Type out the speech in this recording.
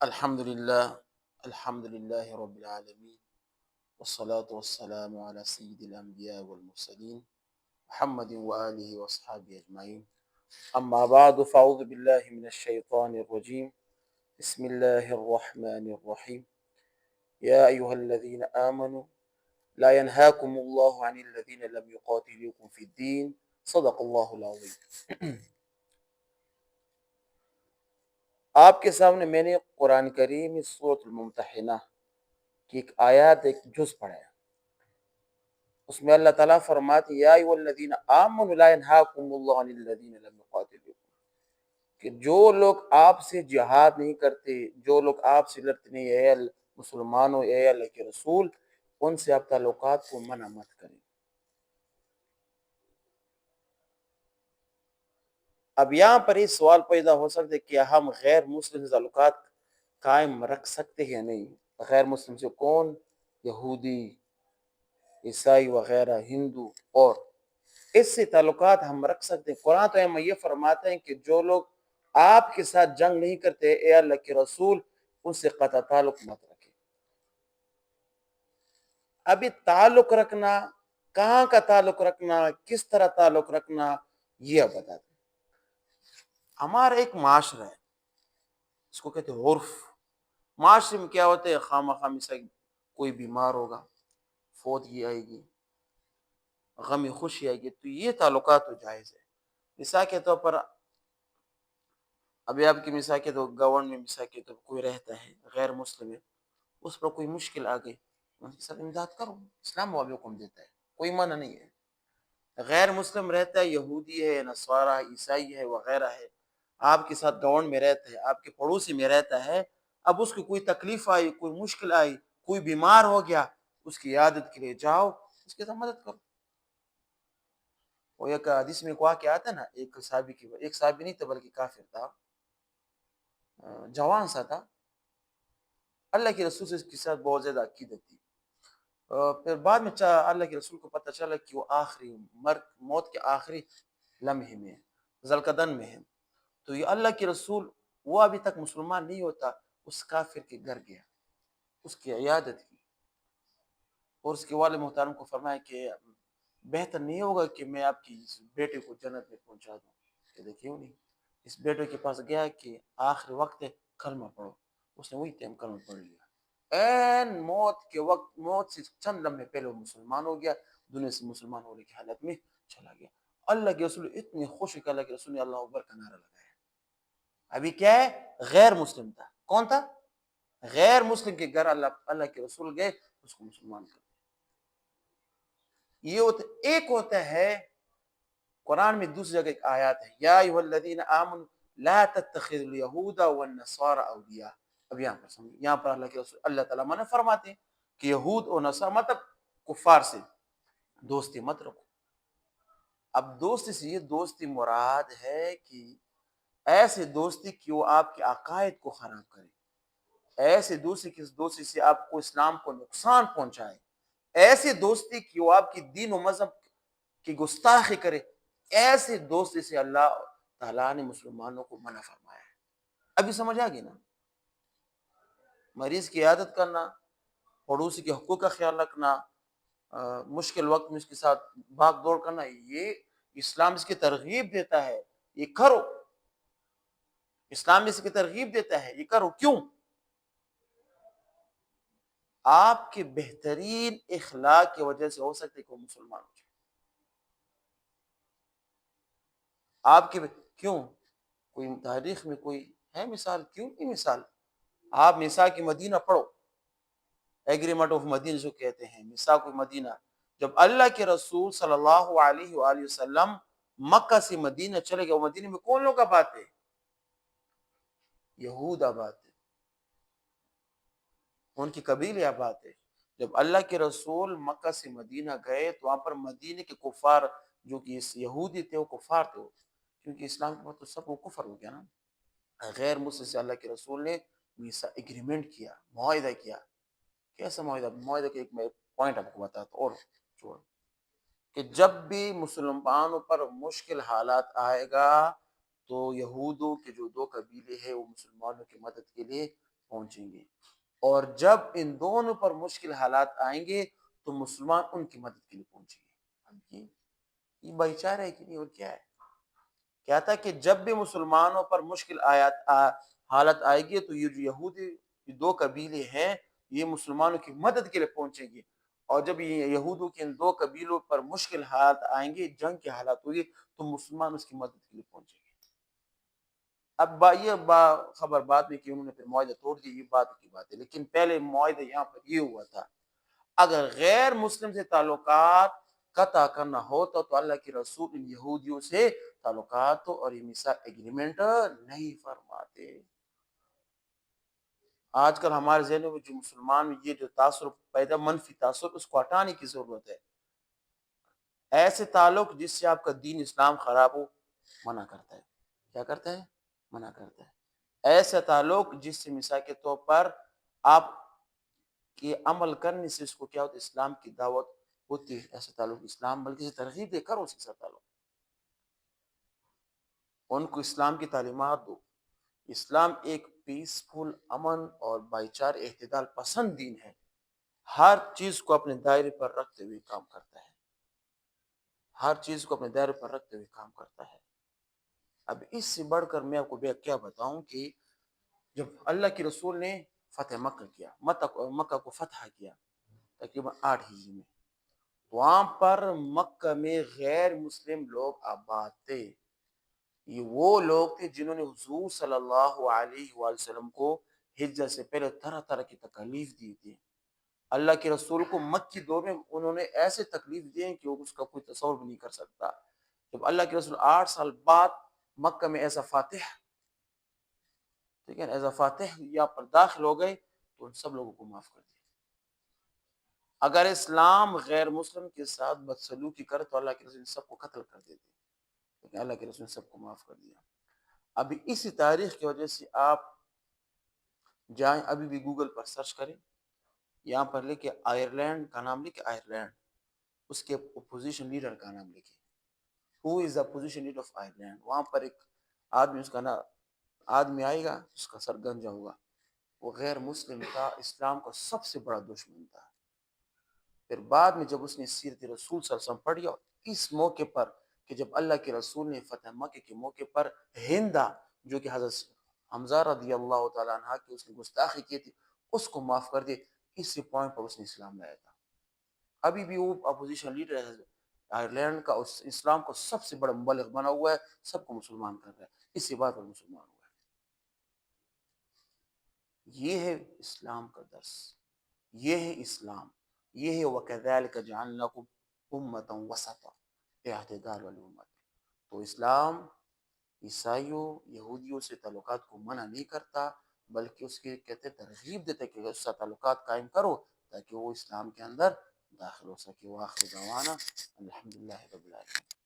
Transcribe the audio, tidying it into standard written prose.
الحمد لله. الحمد لله رب العالمين، والصلاة والسلام على سيد الأنبياء والمرسلين محمد وآله وأصحابه أجمعين. أما بعد، فأعوذ بالله من الشيطان الرجيم. بسم الله الرحمن الرحيم. يا أيها الذين آمنوا لا ينهاكم الله عن الذين لم يقاتلوكم في الدين. صدق الله العظيم. آپ کے سامنے میں نے قرآن کریم سورۃ الممتحنہ کی ایک آیات، ایک جز پڑھا ہے۔ اس میں اللہ تعالیٰ فرماتے ہیں یا ایھا الذین آمنوا لا ینہاکم اللہ عن الذین لم یقاتلوکم، کہ جو لوگ آپ سے جہاد نہیں کرتے، جو لوگ آپ سے لڑتے نہیں، اے مسلمانوں، اے اللہ کے رسول، ان سے آپ تعلقات کو منع مت کریں۔ اب یہاں پر یہ سوال پیدا ہو سکتا ہے کہ ہم غیر مسلم سے تعلقات قائم رکھ سکتے ہیں یا نہیں؟ غیر مسلم سے کون؟ یہودی، عیسائی وغیرہ، ہندو، اور اس سے تعلقات ہم رکھ سکتے ہیں۔ قرآن تو ہمیں یہ فرماتے ہیں کہ جو لوگ آپ کے ساتھ جنگ نہیں کرتے، اے اللہ کے رسول، ان سے قطع تعلق مت رکھیں۔ ابھی تعلق رکھنا، کہاں کا تعلق رکھنا، کس طرح تعلق رکھنا، یہ اب بتا دیں۔ ہمارا ایک معاشرہ ہے، اس کو کہتے ہیں عرف۔ معاشرے میں کیا ہوتا ہے، خواہ مخواہ سے کوئی بیمار ہوگا، فوتگی آئے گی، غم خوشی آئے گی، تو یہ تعلقات تو جائز ہے۔ مثال کے طور پر ابھی آپ کی مثال کے طور گاؤں میں مثال کے طور پر کوئی رہتا ہے غیر مسلم ہے، اس پر کوئی مشکل آ گئی، ان کے ساتھ امداد کرو، اسلام وہ حکم دیتا ہے، کوئی منع نہیں ہے۔ غیر مسلم رہتا ہے، یہودی ہے، نصارہ، عیسائی ہے وغیرہ ہے، آپ کے ساتھ گاؤں میں رہتا ہے، آپ کے پڑوسی میں رہتا ہے، اب اس کو کوئی تکلیف آئی، کوئی مشکل آئی، کوئی بیمار ہو گیا، اس کی عیادت کے لیے جاؤ، اس کے ساتھ مدد کرو۔ وہ ایک حدیث میں کہا کہ آتا ہے نا، ایک صحابی نہیں تھا بلکہ کافر تھا، جوان سا تھا، اللہ کے رسول سے اس کے ساتھ بہت زیادہ عقیدت تھی۔ پھر بعد میں اللہ کے رسول کو پتہ چلا کہ وہ آخری موت کے آخری لمحے میں ہے، ذوالقدن میں ہے، تو یہ اللہ کے رسول، وہ ابھی تک مسلمان نہیں ہوتا، اس کافر کے گھر گیا، اس کی عیادت کی، اور اس کے والد محترم کو فرمایا کہ بہتر نہیں ہوگا کہ میں آپ کی اس بیٹے کو جنت میں پہنچا دوں؟ کہ دیکھیے نہیں، اس بیٹے کے پاس گیا کہ آخری وقت ہے، کلمہ پڑھو، اس نے وہی ٹائم کلمہ پڑھ لیا، این موت کے وقت، موت سے چند لمحے پہلے وہ مسلمان ہو گیا، دنیا سے مسلمان ہونے کی حالت میں چلا گیا۔ اللہ کے رسول اتنی خوش کہ اللہ کے رسول نے اللہ اکبر کا نعرہ لگایا۔ ابھی کیا ہے، غیر مسلم تھا، کون تھا؟ غیر مسلم کے گھر اللہ کے رسول گئے، اس کو مسلمان کر دیا۔ یہ ایک ہوتا ہے قرآن میں، دوسری جگہ ایک آیات ہے یا ایھا الذین آمنوا لا تتخذوا اليہود والنصارى اولیاء۔ اب یہاں پر سمجھیں، یہاں پر اللہ کے رسول اللہ تعالیٰ منع فرماتے ہیں کہ یہود اور نصارہ مطلب کفار سے دوستی مت رکھو۔ اب دوستی سے یہ دوستی مراد ہے کہ ایسے دوستی کہ وہ آپ کے عقائد کو خراب کرے، ایسے دوستی سے آپ کو اسلام کو نقصان پہنچائے، ایسی دوستی کہ وہ آپ کی دین و مذہب کی گستاخی کرے، ایسے دوستی سے اللہ تعالیٰ نے مسلمانوں کو منع فرمایا ہے۔ ابھی سمجھ آ گئی نا؟ مریض کی عیادت کرنا، پڑوسی کے حقوق کا خیال رکھنا، مشکل وقت میں اس کے ساتھ بھاگ دوڑ کرنا، یہ اسلام اس کی ترغیب دیتا ہے، یہ کرو، اسلام اس کی ترغیب دیتا ہے، یہ کرو۔ کیوں؟ آپ کے بہترین اخلاق کی وجہ سے ہو سکتے کہ وہ مسلمان ہو جائے۔ آپ کے کیوں کوئی تاریخ میں کوئی ہے مثال؟ کیوں کی مثال؟ آپ میثاق مدینہ پڑھو، ایگریمنٹ آف مدینہ جو کہتے ہیں، میثاق مدینہ، جب اللہ کے رسول صلی اللہ علیہ وآلہ وسلم مکہ سے مدینہ چلے گئے، وہ مدینہ میں کون لوگ آباد تھے؟ یہود آباد تھے، ان کی قبیلے آباد تھے۔ جب اللہ کے رسول مکہ سے مدینہ گئے تو وہاں پر مدینہ کے کفار جو کہ یہودی تھے، وہ کفار تھے، کیونکہ اسلام کے بعد تو سب وہ کفر ہو گیا نا۔ غیر مسلم سے اللہ کے رسول نے ایگریمنٹ کیا، معاہدہ کیا۔ کیسا معاہدہ؟ معاہدہ کے ایک میں پوائنٹ آپ کو بتاتا ہوں اور چھوڑ، کہ جب بھی مسلمانوں پر مشکل حالات آئے گا تو یہودوں کے جو دو قبیلے ہیں وہ مسلمانوں کی مدد کے لیے پہنچیں گے، اور جب ان دونوں پر مشکل حالات آئیں گے تو مسلمان ان کی مدد کے لیے پہنچیں گے۔ اب یہ بھائی چارہ ہے کہ نہیں، اور کیا ہے؟ کیا تھا کہ جب بھی مسلمانوں پر مشکل حالت آئے گی تو یہ جو یہودی یہ دو قبیلے ہیں یہ مسلمانوں کی مدد کے لیے پہنچیں گے، اور جب یہ یہودوں کے ان دو قبیلوں پر مشکل حالات آئیں گے، جنگ کے حالات ہوگی، تو مسلمان اس کی مدد کے لیے پہنچیں گے۔ اب خبر بعد میں کہ انہوں نے پھر معاہدہ توڑ دیا، یہ بات کی بات ہے، لیکن پہلے معاہدہ یہاں پر یہ ہوا تھا، اگر غیر مسلم سے تعلقات قطع کرنا ہوتا تو اللہ کے رسول ان یہودیوں سے تعلقات اور ایگریمنٹ نہیں فرماتے۔ آج کل ہمارے ذہنوں میں جو مسلمان یہ جو تاثر پیدا، منفی تاثر، اس کو ہٹانے کی ضرورت ہے۔ ایسے تعلق جس سے آپ کا دین اسلام خراب ہو منع کرتا ہے، کیا کرتا ہے؟ منع کرتا ہے۔ ایسا تعلق جس سے مثال کے طور پر آپ کے عمل کرنے سے اس کو کیا ہوتا ہے؟ اسلام کی دعوت ہوتی ہے۔ ایسا تعلق اسلام بلکہ سے ترغیب دے کر اس کے ساتھ تعلق، ان کو اسلام کی تعلیمات دو۔ اسلام ایک پیسفل، امن اور بھائی چارہ اعتدال پسند دین ہے، ہر چیز کو اپنے دائرے پر رکھتے ہوئے کام کرتا ہے، ہر چیز کو اپنے دائرے پر رکھتے ہوئے کام کرتا ہے۔ اب اس سے بڑھ کر میں آپ کو کیا بتاؤں کہ جب اللہ کے رسول نے فتح مکہ کیا، مکہ کو فتح کیا تقریباً 8 ہجری میں، وہاں پر مکہ میں غیر مسلم لوگ آباد تھے۔ یہ وہ لوگ تھے جنہوں نے حضور صلی اللہ علیہ وآلہ وسلم کو ہجرت سے پہلے طرح طرح کی تکلیف دی تھی۔ اللہ کے رسول کو مکی دور میں انہوں نے ایسے تکلیف دیے کہ وہ اس کا کوئی تصور بھی نہیں کر سکتا۔ جب اللہ کے رسول 8 سال بعد مکہ میں ایسا فاتح، ٹھیک ہے، ایسا فاتح یہاں پر داخل ہو گئے تو ان سب لوگوں کو معاف کر دیا۔ اگر اسلام غیر مسلم کے ساتھ بدسلوکی کرے تو اللہ کے رسول سب کو قتل کر دیتے، لیکن اللہ کے رسول نے سب کو معاف کر دیا۔ ابھی اسی تاریخ کی وجہ سے آپ جائیں، ابھی بھی گوگل پر سرچ کریں، یہاں پر لکھے آئرلینڈ کا نام، لکھے آئرلینڈ، اس کے اپوزیشن لیڈر کا نام لکھے، who is the opposition leader of Ireland. وہاں پر ایک آدمی، اس کا نام آدمی آئے گا، اس کا سر گنجا ہوگا، وہ غیر مسلم تھا، اسلام کا سب سے بڑا دشمن تھا۔ پھر بعد میں جب اس نے سیرت رسول صلی اللہ علیہ وسلم پڑھی، اور اس موقع پر کہ جب اللہ کے رسول نے فتح مکہ کے موقع پر ہندا جو کہ حضرت حمزہ رضی اللہ تعالیٰ عنہ کی اس نے گستاخی کی تھی، اس کو معاف کر دے، اسی پوائنٹ پر اس نے اسلام لایا تھا۔ ابھی بھی وہ اپوزیشن لیڈر ہے آئرلینڈ کا، اس اسلام کو سب سے بڑا مبلغ بنا ہوا ہے، سب کو مسلمان کر رہا ہے، اسی بات پر مسلمان ہوا ہے۔ یہ ہے اسلام کا درس، یہ ہے اسلام، یہ ہے وَكَذَلِكَ جَعَلْنَاكُمْ أُمَّةً وَسَطًا، اعتدال والی امت۔ تو اسلام عیسائیوں، یہودیوں سے تعلقات کو منع نہیں کرتا، بلکہ اس کے کہتے ترغیب دیتے کہ اس سے تعلقات قائم کرو تاکہ وہ اسلام کے اندر داخل ہو سکے۔ وآخر دعوانا الحمدللہ رب العالمین۔